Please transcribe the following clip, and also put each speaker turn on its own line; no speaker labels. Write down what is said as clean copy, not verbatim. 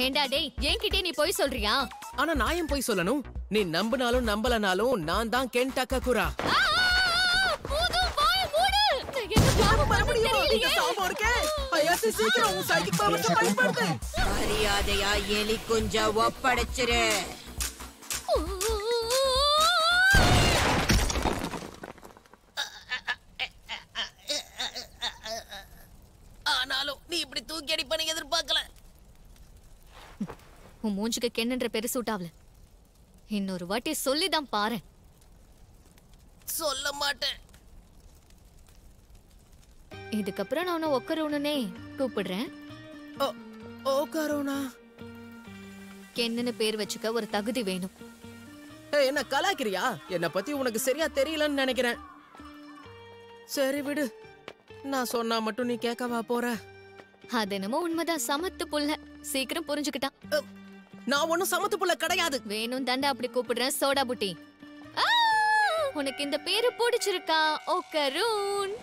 ஏண்டா டேய், என்கிட்டே நீ போய் சொல்றியா?
ஆனா நான் ஏன் போய் சொல்லணும்? நீ நம்பினாலும் நம்பலனாலும் நான் தான் கென் டக்ககுரா.
போதும், வாய் மூடு.
சீக்கிரம் உன் சைக்கிள் பவர்ஸை பயன்படுத்து.
மரியாதையா எலி குஞ்ச ஒப்படைச்சிரு.
ஆனாலும் நீ இப்படி தூக்கி அடிப்பனு எதிர்பார்க்கல.
உன் மூஞ்சுக்கு கென்னுன்ற பேரு சூட்டாவல. இன்னொரு வாட்டி சொல்லிதான் பாரு.
சொல்ல மாட்டேன்.
இதுக்கப்புறம் நான் உன்னை ஒக்கரோனே கூப்பிடுறேன்.
ஓகரோனா?
கென்னு பேர் வச்சுக்க ஒரு தகுதி வேணும்.
என்ன கலாய்க்கிறியா? என்ன பத்தி உனக்கு சரியா தெரியலன்னு நினைக்கிறேன். சரி விடு, நான் சொன்னா மட்டும் நீ கேட்கவா போற?
அது என்னமோ உண்மைதான். சமத்து புள்ள சீக்கிரம் புரிஞ்சுக்கிட்டான்.
நான் ஒன்னும் சமத்து புள்ள கிடையாது.
வேணும் தண்டா அப்படி கூப்பிடுறேன். சோடா புட்டி, உனக்கு இந்த பேரு பிடிச்சிருக்கா? ஓகரூன்.